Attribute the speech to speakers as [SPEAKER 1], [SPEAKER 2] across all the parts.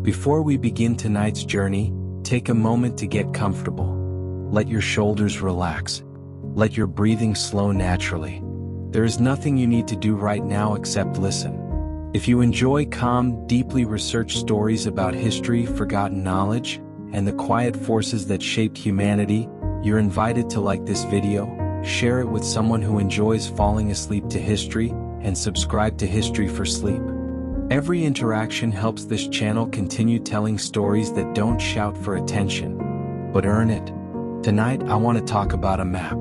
[SPEAKER 1] Before we begin tonight's journey, take a moment to get comfortable. Let your shoulders relax. Let your breathing slow naturally. There is nothing you need to do right now except listen. If you enjoy calm, deeply researched stories about history, forgotten knowledge, and the quiet forces that shaped humanity, you're invited to like this video, share it with someone who enjoys falling asleep to history, and subscribe to History for Sleep. Every interaction helps this channel continue telling stories that don't shout for attention, but earn it. Tonight I want to talk about a map.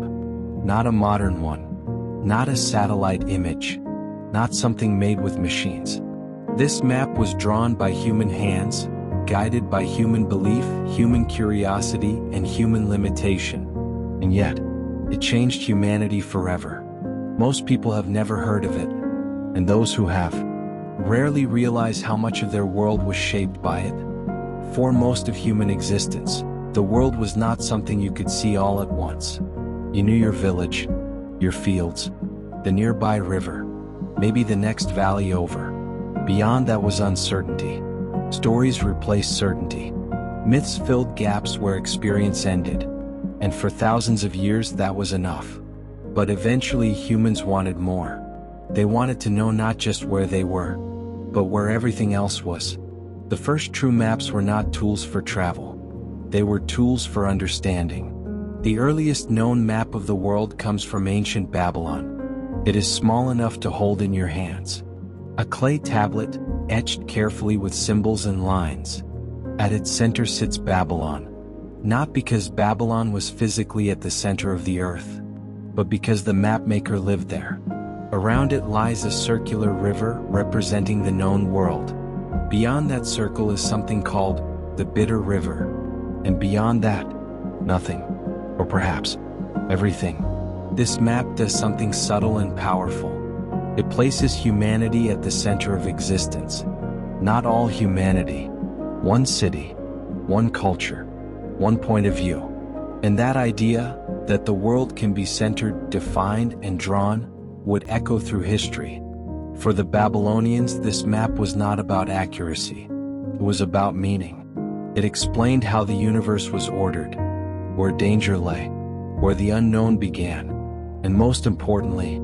[SPEAKER 1] Not a modern one. Not a satellite image. Not something made with machines. This map was drawn by human hands, guided by human belief, human curiosity, and human limitation. And yet, it changed humanity forever. Most people have never heard of it, and those who have, rarely realize how much of their world was shaped by it. For most of human existence, the world was not something you could see all at once. You knew your village, your fields, the nearby river, maybe the next valley over. Beyond that was uncertainty. Stories replaced certainty. Myths filled gaps where experience ended. And for thousands of years that was enough. But eventually humans wanted more. They wanted to know not just where they were, but where everything else was. The first true maps were not tools for travel. They were tools for understanding. The earliest known map of the world comes from ancient Babylon. It is small enough to hold in your hands. A clay tablet, etched carefully with symbols and lines. At its center sits Babylon. Not because Babylon was physically at the center of the earth, but because the mapmaker lived there. Around it lies a circular river representing the known world. Beyond that circle is something called the Bitter River. And beyond that, nothing. Or perhaps, everything. This map does something subtle and powerful. It places humanity at the center of existence. Not all humanity. One city, one culture, one point of view. And that idea, that the world can be centered, defined, and drawn, would echo through history. For the Babylonians, this map was not about accuracy. It was about meaning. It explained how the universe was ordered, where danger lay, where the unknown began, and most importantly,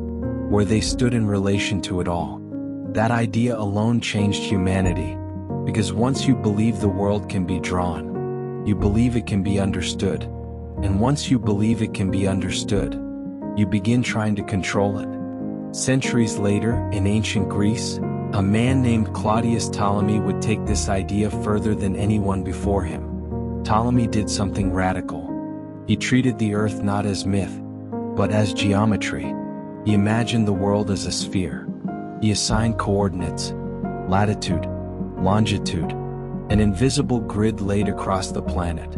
[SPEAKER 1] where they stood in relation to it all. That idea alone changed humanity, because once you believe the world can be drawn, you believe it can be understood. And once you believe it can be understood, you begin trying to control it. Centuries later, in ancient Greece, a man named Claudius Ptolemy would take this idea further than anyone before him. Ptolemy did something radical. He treated the earth not as myth, but as geometry. He imagined the world as a sphere. He assigned coordinates, latitude, longitude, an invisible grid laid across the planet.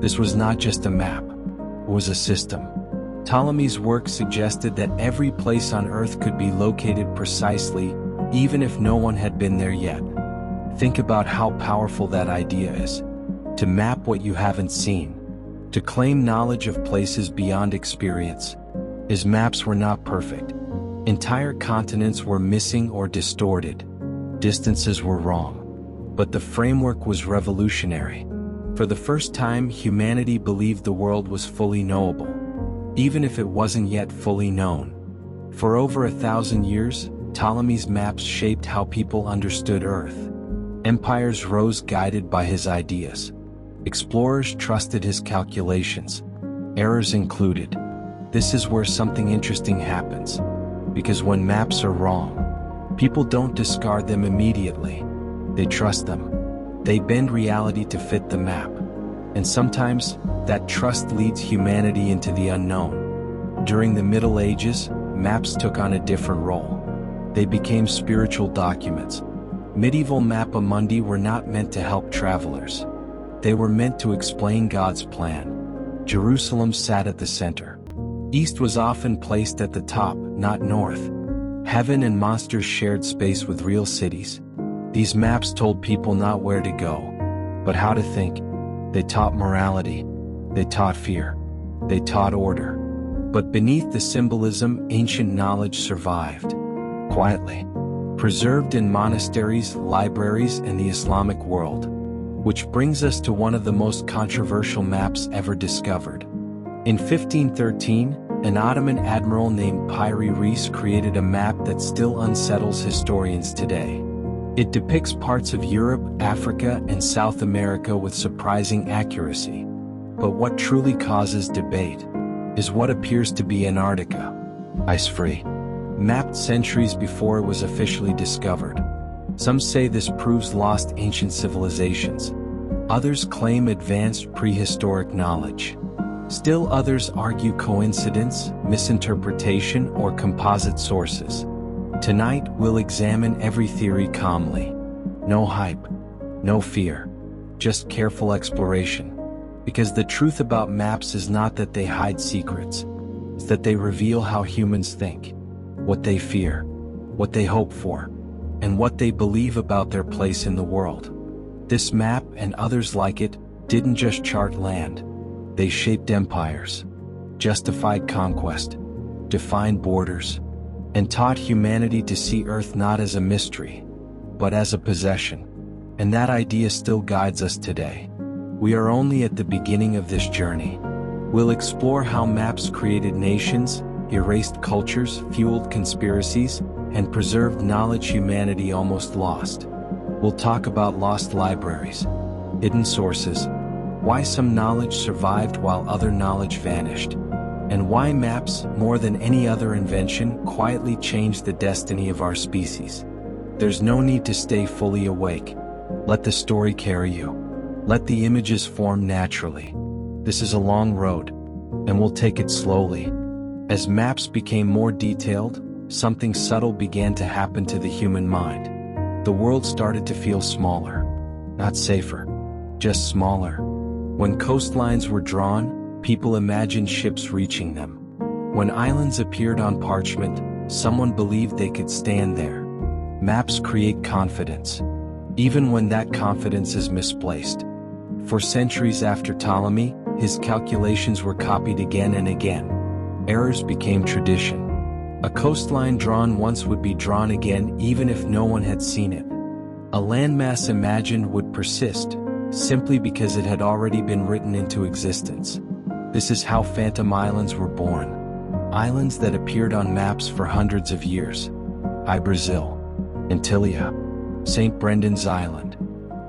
[SPEAKER 1] This was not just a map, it was a system. Ptolemy's work suggested that every place on Earth could be located precisely, even if no one had been there yet. Think about how powerful that idea is. To map what you haven't seen. To claim knowledge of places beyond experience. His maps were not perfect. Entire continents were missing or distorted. Distances were wrong. But the framework was revolutionary. For the first time, humanity believed the world was fully knowable, even if it wasn't yet fully known. For over 1,000 years, Ptolemy's maps shaped how people understood Earth. Empires rose guided by his ideas. Explorers trusted his calculations. Errors included. This is where something interesting happens. Because when maps are wrong, people don't discard them immediately. They trust them. They bend reality to fit the map. And sometimes, that trust leads humanity into the unknown. During the Middle Ages, maps took on a different role. They became spiritual documents. Medieval mappa mundi were not meant to help travelers. They were meant to explain God's plan. Jerusalem sat at the center. East was often placed at the top, not north. Heaven and monsters shared space with real cities. These maps told people not where to go, but how to think. They taught morality. They taught fear. They taught order. But beneath the symbolism, ancient knowledge survived. Quietly. Preserved in monasteries, libraries, and the Islamic world. Which brings us to one of the most controversial maps ever discovered. In 1513, an Ottoman admiral named Piri Reis created a map that still unsettles historians today. It depicts parts of Europe, Africa, and South America with surprising accuracy. But what truly causes debate is what appears to be Antarctica, ice-free, mapped centuries before it was officially discovered. Some say this proves lost ancient civilizations. Others claim advanced prehistoric knowledge. Still others argue coincidence, misinterpretation, or composite sources. Tonight we'll examine every theory calmly. No hype, no fear, just careful exploration. Because the truth about maps is not that they hide secrets, it's that they reveal how humans think, what they fear, what they hope for, and what they believe about their place in the world. This map and others like it didn't just chart land. They shaped empires, justified conquest, defined borders, and taught humanity to see Earth not as a mystery, but as a possession. And that idea still guides us today. We are only at the beginning of this journey. We'll explore how maps created nations, erased cultures, fueled conspiracies, and preserved knowledge humanity almost lost. We'll talk about lost libraries, hidden sources, why some knowledge survived while other knowledge vanished, and why maps, more than any other invention, quietly changed the destiny of our species. There's no need to stay fully awake. Let the story carry you. Let the images form naturally. This is a long road, and we'll take it slowly. As maps became more detailed, something subtle began to happen to the human mind. The world started to feel smaller. Not safer, just smaller. When coastlines were drawn, people imagined ships reaching them. When islands appeared on parchment, someone believed they could stand there. Maps create confidence, even when that confidence is misplaced. For centuries after Ptolemy, his calculations were copied again and again. Errors became tradition. A coastline drawn once would be drawn again even if no one had seen it. A landmass imagined would persist, simply because it had already been written into existence. This is how phantom islands were born. Islands that appeared on maps for hundreds of years. Brazil, Antilia, St. Brendan's Island.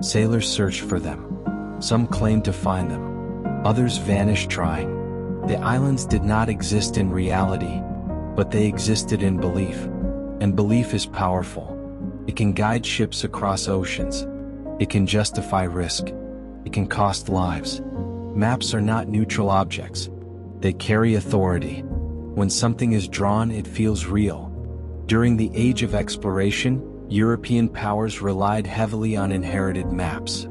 [SPEAKER 1] Sailors searched for them. Some claimed to find them. Others vanished trying. The islands did not exist in reality, but they existed in belief. And belief is powerful. It can guide ships across oceans. It can justify risk. It can cost lives. Maps are not neutral objects. They carry authority. When something is drawn, it feels real. During the age of exploration, European powers relied heavily on inherited maps.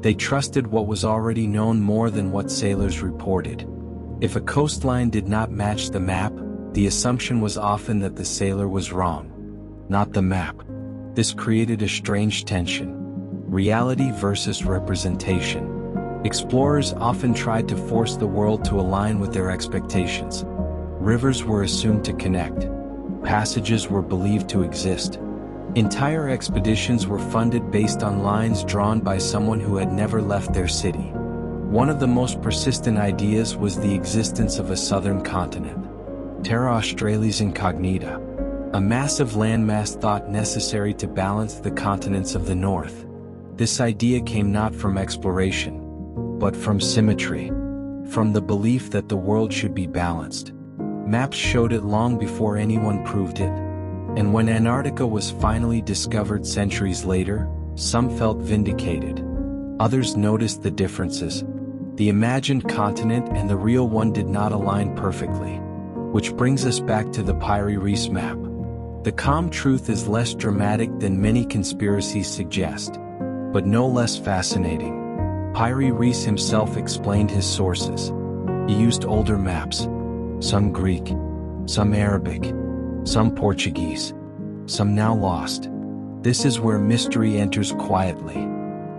[SPEAKER 1] They trusted what was already known more than what sailors reported. If a coastline did not match the map, the assumption was often that the sailor was wrong, not the map. This created a strange tension. Reality versus representation. Explorers often tried to force the world to align with their expectations. Rivers were assumed to connect. Passages were believed to exist. Entire expeditions were funded based on lines drawn by someone who had never left their city. One of the most persistent ideas was the existence of a southern continent. Terra Australis Incognita. A massive landmass thought necessary to balance the continents of the north. This idea came not from exploration, but from symmetry, from the belief that the world should be balanced. Maps showed it long before anyone proved it. And when Antarctica was finally discovered centuries later, some felt vindicated. Others noticed the differences. The imagined continent and the real one did not align perfectly. Which brings us back to the Piri Reis map. The calm truth is less dramatic than many conspiracies suggest, but no less fascinating. Piri Reis himself explained his sources. He used older maps, some Greek, some Arabic, some Portuguese, some now lost. This is where mystery enters quietly,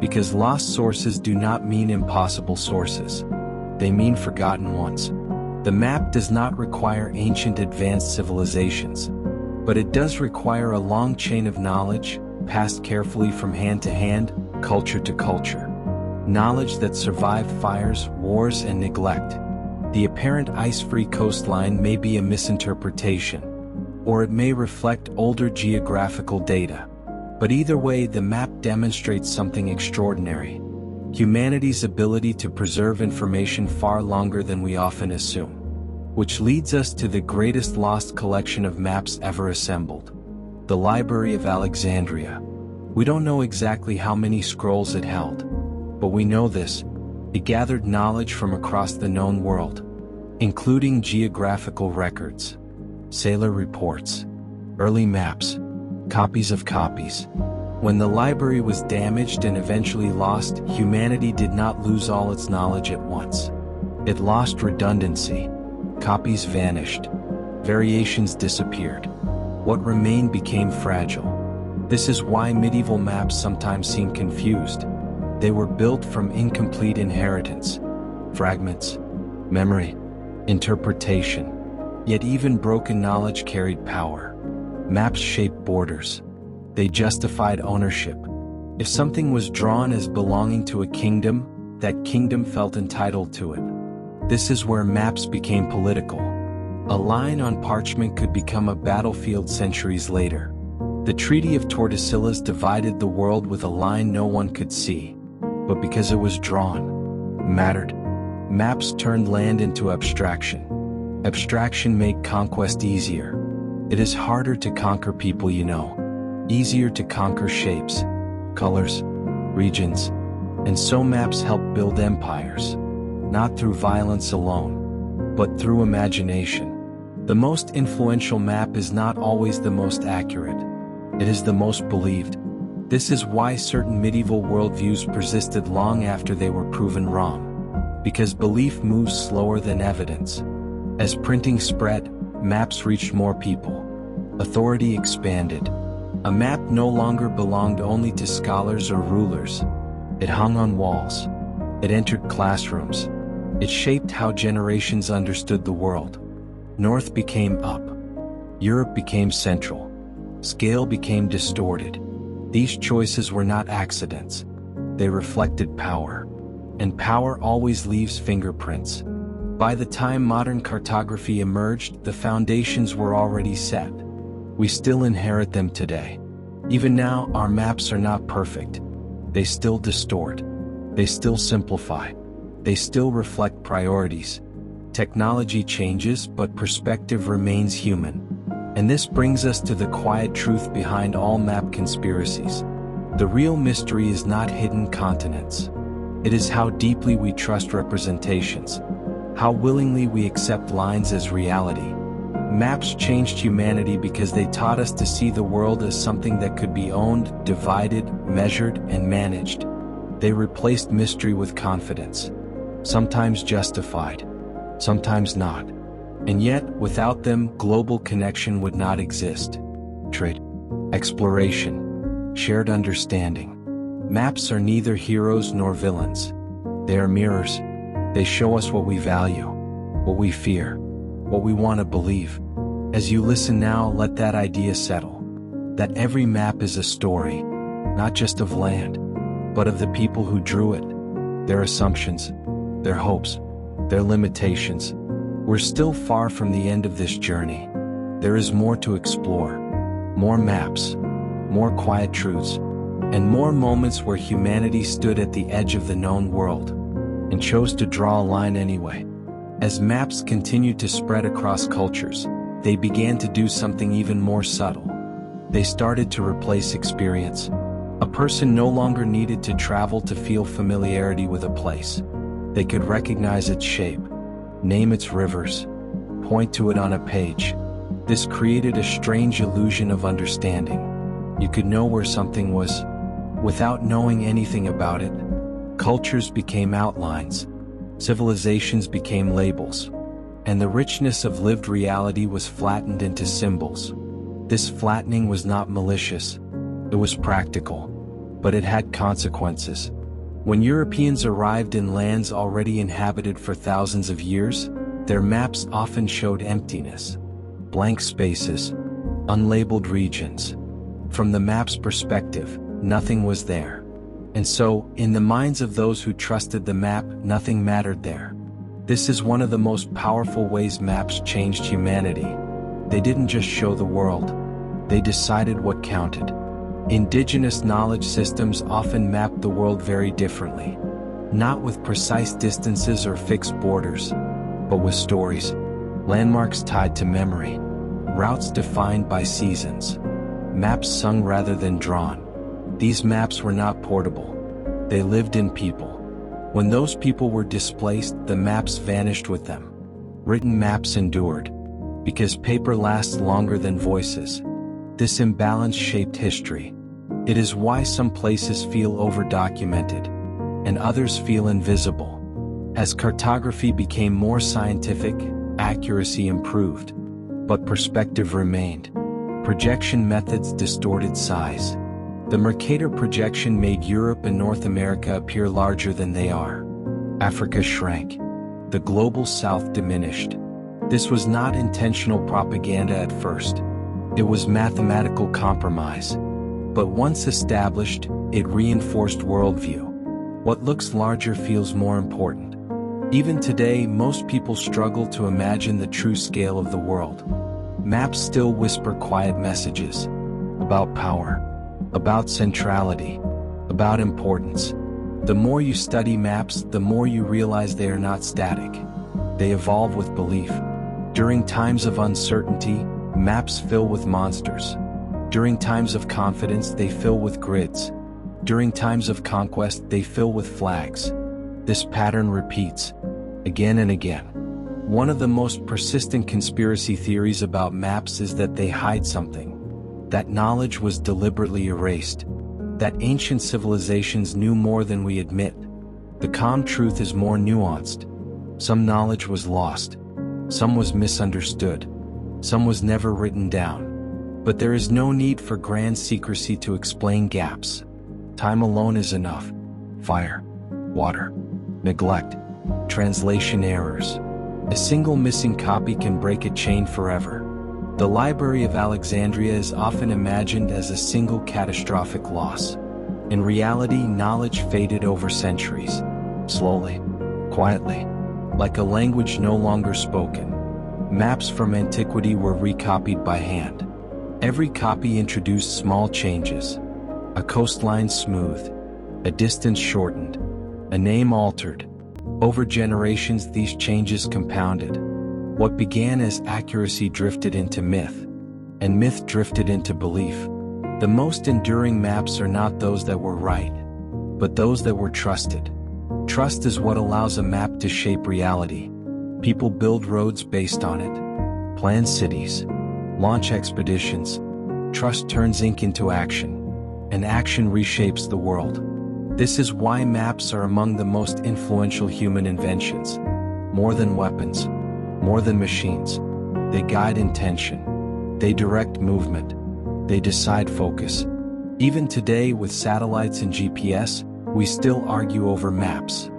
[SPEAKER 1] because lost sources do not mean impossible sources. They mean forgotten ones. The map does not require ancient advanced civilizations, but it does require a long chain of knowledge, passed carefully from hand to hand, culture to culture. knowledge that survived fires, wars, and neglect. The apparent ice-free coastline may be a misinterpretation, or it may reflect older geographical data. But either way, the map demonstrates something extraordinary: humanity's ability to preserve information far longer than we often assume. Which leads us to the greatest lost collection of maps ever assembled: the Library of Alexandria. We don't know exactly how many scrolls it held, but we know this: it gathered knowledge from across the known world, including geographical records, sailor reports, early maps, copies of copies. When the library was damaged and eventually lost, humanity did not lose all its knowledge at once. It lost redundancy. Copies vanished. Variations disappeared. What remained became fragile. This is why medieval maps sometimes seem confused. They were built from incomplete inheritance, fragments, memory, interpretation. Yet even broken knowledge carried power. Maps shaped borders. They justified ownership. If something was drawn as belonging to a kingdom, that kingdom felt entitled to it. This is where maps became political. A line on parchment could become a battlefield centuries later. The Treaty of Tordesillas divided the world with a line no one could see, but because it was drawn, mattered. Maps turned land into abstraction. Abstraction made conquest easier. It is harder to conquer people you know, easier to conquer shapes, colors, regions, and so maps help build empires, not through violence alone, but through imagination. The most influential map is not always the most accurate. It is the most believed. This is why certain medieval worldviews persisted long after they were proven wrong, because belief moves slower than evidence. As printing spread, maps reached more people. Authority expanded. A map no longer belonged only to scholars or rulers. It hung on walls. It entered classrooms. It shaped how generations understood the world. North became up. Europe became central. Scale became distorted. These choices were not accidents. They reflected power. And power always leaves fingerprints. By the time modern cartography emerged, the foundations were already set. We still inherit them today. Even now, our maps are not perfect. They still distort. They still simplify. They still reflect priorities. Technology changes, but perspective remains human. And this brings us to the quiet truth behind all map conspiracies. The real mystery is not hidden continents. It is how deeply we trust representations, how willingly we accept lines as reality. Maps changed humanity because they taught us to see the world as something that could be owned, divided, measured, and managed. They replaced mystery with confidence, sometimes justified, sometimes not. And yet, without them, global connection would not exist. Trade, exploration, shared understanding. Maps are neither heroes nor villains. They are mirrors. They show us what we value, what we fear, what we want to believe. As you listen now, let that idea settle. That every map is a story, not just of land, but of the people who drew it, their assumptions, their hopes, their limitations. We're still far from the end of this journey. There is more to explore, more maps, more quiet truths, and more moments where humanity stood at the edge of the known world and chose to draw a line anyway. As maps continued to spread across cultures, they began to do something even more subtle. They started to replace experience. A person no longer needed to travel to feel familiarity with a place. They could recognize its shape, name its rivers, point to it on a page. This created a strange illusion of understanding. You could know where something was without knowing anything about it. Cultures became outlines. Civilizations became labels. And the richness of lived reality was flattened into symbols. This flattening was not malicious. It was practical. But it had consequences. When Europeans arrived in lands already inhabited for thousands of years, their maps often showed emptiness, blank spaces, unlabeled regions. From the map's perspective, nothing was there. And so, in the minds of those who trusted the map, nothing mattered there. This is one of the most powerful ways maps changed humanity. They didn't just show the world, they decided what counted. Indigenous knowledge systems often mapped the world very differently. Not with precise distances or fixed borders, but with stories, landmarks tied to memory, routes defined by seasons, maps sung rather than drawn. These maps were not portable. They lived in people. When those people were displaced, the maps vanished with them. Written maps endured, because paper lasts longer than voices. This imbalance shaped history. It is why some places feel over-documented, and others feel invisible. As cartography became more scientific, accuracy improved, but perspective remained. Projection methods distorted size. The Mercator projection made Europe and North America appear larger than they are. Africa shrank. The global south diminished. This was not intentional propaganda at first. It was mathematical compromise. But once established, it reinforced worldview. What looks larger feels more important. Even today, most people struggle to imagine the true scale of the world. Maps still whisper quiet messages about power, about centrality, about importance. The more you study maps, the more you realize they are not static. They evolve with belief. During times of uncertainty, maps fill with monsters. During times of confidence, they fill with grids. During times of conquest, they fill with flags. This pattern repeats, again and again. One of the most persistent conspiracy theories about maps is that they hide something. That knowledge was deliberately erased. That ancient civilizations knew more than we admit. The calm truth is more nuanced. Some knowledge was lost. Some was misunderstood. Some was never written down. But there is no need for grand secrecy to explain gaps. Time alone is enough. Fire, water, neglect, translation errors. A single missing copy can break a chain forever. The Library of Alexandria is often imagined as a single catastrophic loss. In reality, knowledge faded over centuries. Slowly, quietly, like a language no longer spoken. Maps from antiquity were recopied by hand. Every copy introduced small changes. A coastline smoothed, a distance shortened, a name altered. Over generations, these changes compounded. What began as accuracy drifted into myth, and myth drifted into belief. The most enduring maps are not those that were right, but those that were trusted. Trust is what allows a map to shape reality. People build roads based on it, plan cities, launch expeditions. Trust turns ink into action, and action reshapes the world. This is why maps are among the most influential human inventions. More than weapons, more than machines. They guide intention. They direct movement. They decide focus. Even today, with satellites and GPS, we still argue over maps,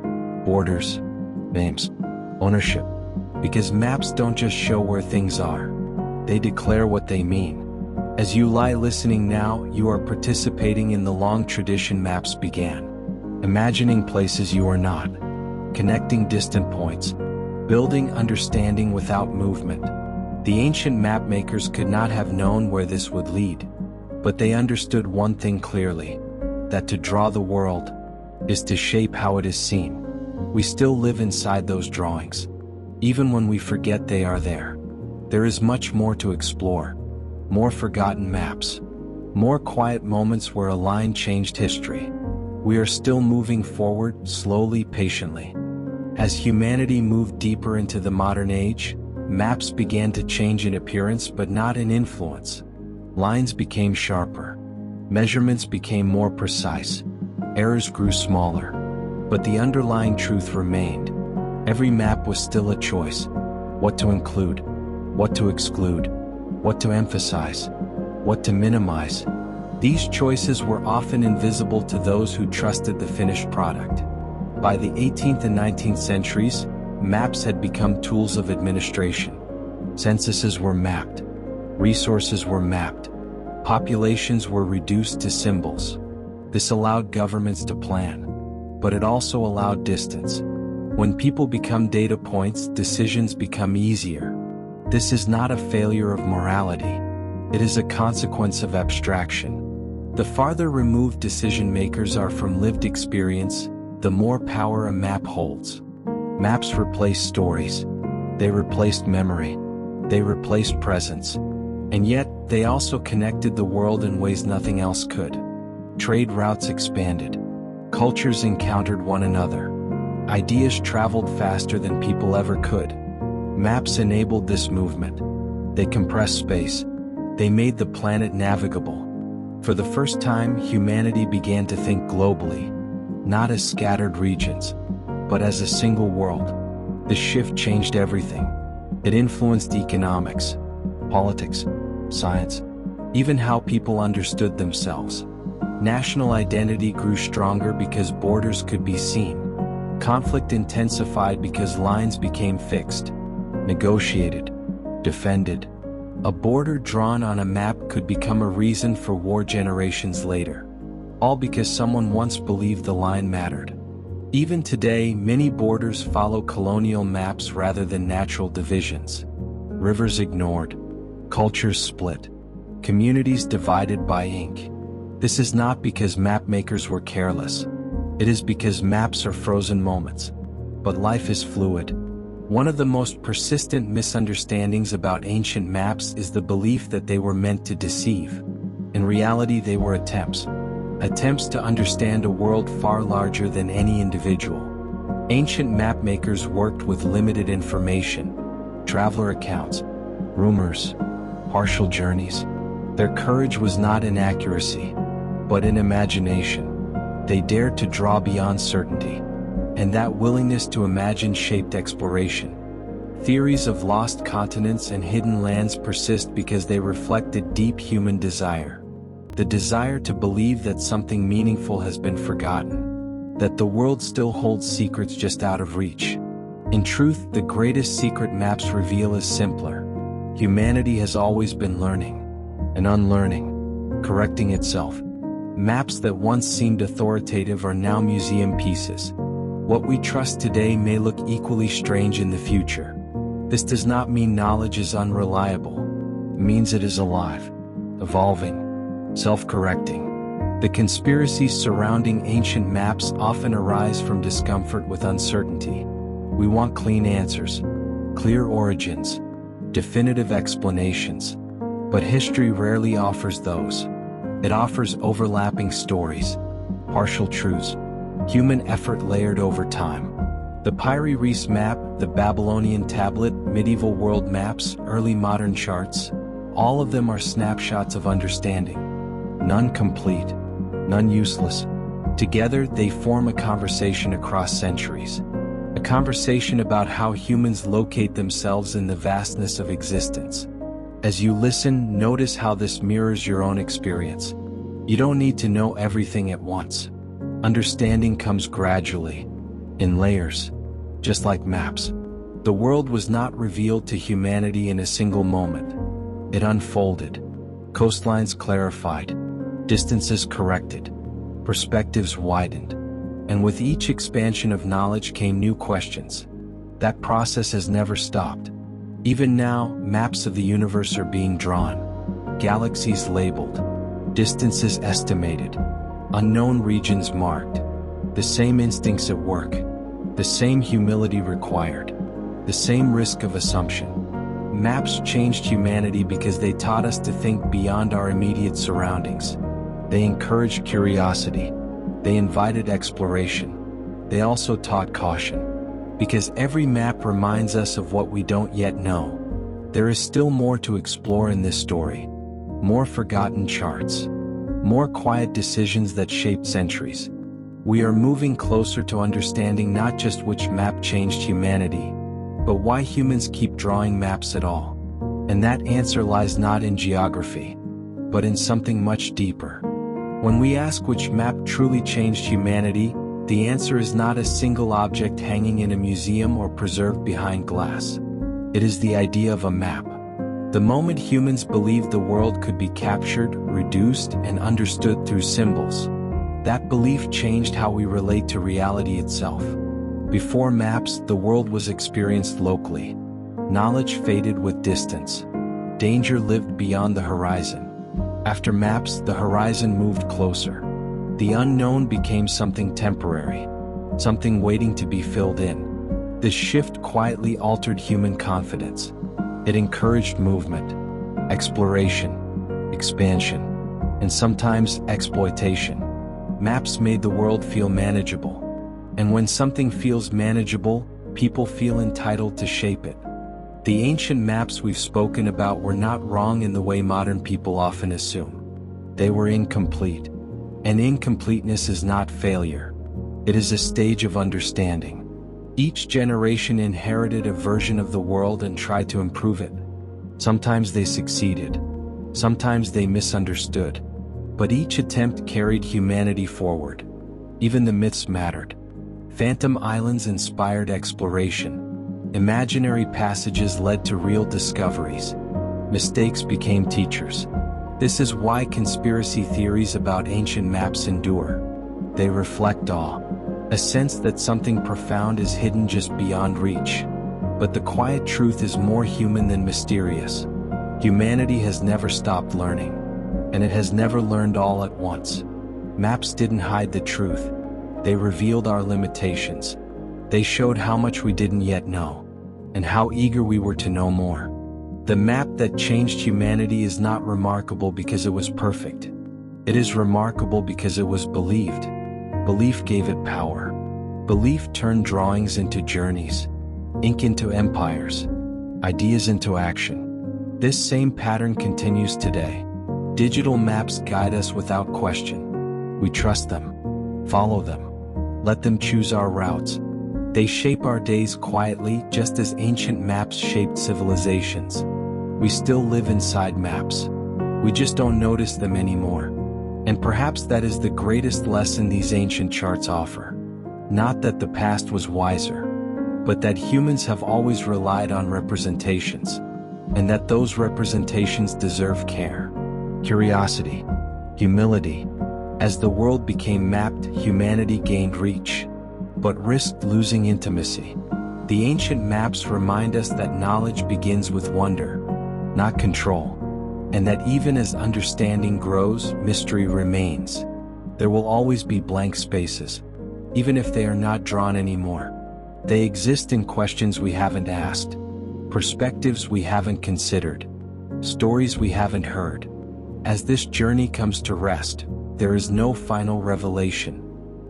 [SPEAKER 1] borders, names, ownership. Because maps don't just show where things are. They declare what they mean. As you lie listening now, you are participating in the long tradition maps began. Imagining places you are not. Connecting distant points. Building understanding without movement. The ancient map makers could not have known where this would lead. But they understood one thing clearly. That to draw the world is to shape how it is seen. We still live inside those drawings. Even when we forget they are there. There is much more to explore. More forgotten maps. More quiet moments where a line changed history. We are still moving forward, slowly, patiently. As humanity moved deeper into the modern age, maps began to change in appearance but not in influence. Lines became sharper. Measurements became more precise. Errors grew smaller. But the underlying truth remained. Every map was still a choice. What to include, what to exclude, what to emphasize, what to minimize. These choices were often invisible to those who trusted the finished product. By the 18th and 19th centuries, maps had become tools of administration. Censuses were mapped. Resources were mapped. Populations were reduced to symbols. This allowed governments to plan, but it also allowed distance. When people become data points, decisions become easier. This is not a failure of morality. It is a consequence of abstraction. The farther removed decision makers are from lived experience, the more power a map holds. Maps replaced stories. They replaced memory. They replaced presence. And yet, they also connected the world in ways nothing else could. Trade routes expanded. Cultures encountered one another. Ideas traveled faster than people ever could. Maps enabled this movement. They compressed space. They made the planet navigable. For the first time, humanity began to think globally, not as scattered regions, but as a single world. This shift changed everything. It influenced economics, politics, science, even how people understood themselves. National identity grew stronger because borders could be seen. Conflict intensified because lines became fixed, negotiated, defended. A border drawn on a map could become a reason for war generations later. All because someone once believed the line mattered. Even today, many borders follow colonial maps rather than natural divisions. Rivers ignored, cultures split, communities divided by ink. This is not because map makers were careless. It is because maps are frozen moments. But life is fluid. One of the most persistent misunderstandings about ancient maps is the belief that they were meant to deceive. In reality, they were attempts to understand a world far larger than any individual. Ancient map makers worked with limited information, traveler accounts, rumors, partial journeys. Their courage was not in accuracy, but in imagination. They dared to draw beyond certainty, and that willingness to imagine shaped exploration. Theories of lost continents and hidden lands persist because they reflected deep human desire. The desire to believe that something meaningful has been forgotten, that the world still holds secrets just out of reach. In truth, the greatest secret maps reveal is simpler. Humanity has always been learning and unlearning, correcting itself. Maps that once seemed authoritative are now museum pieces. What we trust today may look equally strange in the future. This does not mean knowledge is unreliable. It means it is alive, evolving, self-correcting. The conspiracies surrounding ancient maps often arise from discomfort with uncertainty. We want clean answers, clear origins, definitive explanations. But history rarely offers those. It offers overlapping stories, partial truths, human effort layered over time. The Papyri Reis map, the Babylonian tablet, medieval world maps, early modern charts, all of them are snapshots of understanding. None complete, none useless. Together, they form a conversation across centuries. A conversation about how humans locate themselves in the vastness of existence. As you listen, notice how this mirrors your own experience. You don't need to know everything at once. Understanding comes gradually, in layers, just like maps. The world was not revealed to humanity in a single moment. It unfolded. Coastlines clarified, distances corrected, perspectives widened. And with each expansion of knowledge came new questions. That process has never stopped. Even now, maps of the universe are being drawn, galaxies labeled, distances estimated, unknown regions marked. The same instincts at work, the same humility required, the same risk of assumption. Maps changed humanity because they taught us to think beyond our immediate surroundings. They encouraged curiosity. They invited exploration. They also taught caution. Because every map reminds us of what we don't yet know. There is still more to explore in this story. More forgotten charts. More quiet decisions that shaped centuries. We are moving closer to understanding not just which map changed humanity, but why humans keep drawing maps at all. And that answer lies not in geography, but in something much deeper. When we ask which map truly changed humanity, the answer is not a single object hanging in a museum or preserved behind glass. It is the idea of a map. The moment humans believed the world could be captured, reduced, and understood through symbols. That belief changed how we relate to reality itself. Before maps, the world was experienced locally. Knowledge faded with distance. Danger lived beyond the horizon. After maps, the horizon moved closer. The unknown became something temporary, something waiting to be filled in. This shift quietly altered human confidence. It encouraged movement, exploration, expansion, and sometimes exploitation. Maps made the world feel manageable. And when something feels manageable, people feel entitled to shape it. The ancient maps we've spoken about were not wrong in the way modern people often assume. They were incomplete. And incompleteness is not failure. It is a stage of understanding. Each generation inherited a version of the world and tried to improve it. Sometimes they succeeded. Sometimes they misunderstood. But each attempt carried humanity forward. Even the myths mattered. Phantom islands inspired exploration. Imaginary passages led to real discoveries. Mistakes became teachers. This is why conspiracy theories about ancient maps endure. They reflect awe, a sense that something profound is hidden just beyond reach. But the quiet truth is more human than mysterious. Humanity has never stopped learning, and it has never learned all at once. Maps didn't hide the truth. They revealed our limitations. They showed how much we didn't yet know, and how eager we were to know more. The map that changed humanity is not remarkable because it was perfect. It is remarkable because it was believed. Belief gave it power. Belief turned drawings into journeys, ink into empires, ideas into action. This same pattern continues today. Digital maps guide us without question. We trust them, follow them, let them choose our routes. They shape our days quietly, just as ancient maps shaped civilizations. We still live inside maps. We just don't notice them anymore. And perhaps that is the greatest lesson these ancient charts offer. Not that the past was wiser, but that humans have always relied on representations, and that those representations deserve care, curiosity, humility. As the world became mapped, humanity gained reach, but risked losing intimacy. The ancient maps remind us that knowledge begins with wonder, not control, and that even as understanding grows, mystery remains. There will always be blank spaces, even if they are not drawn anymore. They exist in questions we haven't asked, perspectives we haven't considered, stories we haven't heard. As this journey comes to rest, there is no final revelation,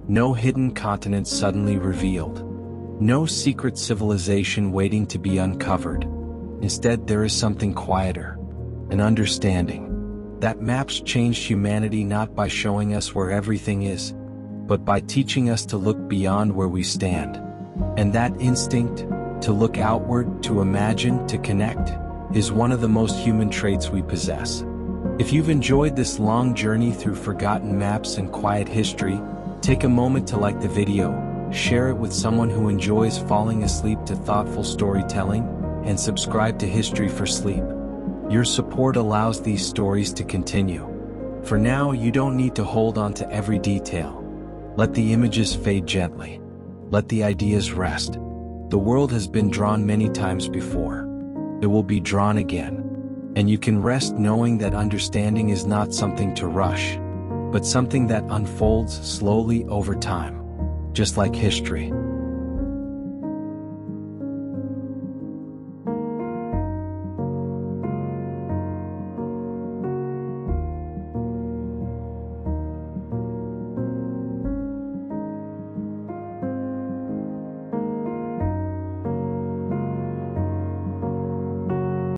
[SPEAKER 1] no hidden continent suddenly revealed, no secret civilization waiting to be uncovered. Instead, there is something quieter, an understanding that maps changed humanity not by showing us where everything is, but by teaching us to look beyond where we stand. And that instinct, to look outward, to imagine, to connect, is one of the most human traits we possess. If you've enjoyed this long journey through forgotten maps and quiet history, take a moment to like the video, share it with someone who enjoys falling asleep to thoughtful storytelling, and subscribe to History for Sleep. Your support allows these stories to continue. For now, you don't need to hold on to every detail. Let the images fade gently. Let the ideas rest. The world has been drawn many times before. It will be drawn again. And you can rest knowing that understanding is not something to rush, but something that unfolds slowly over time, just like history.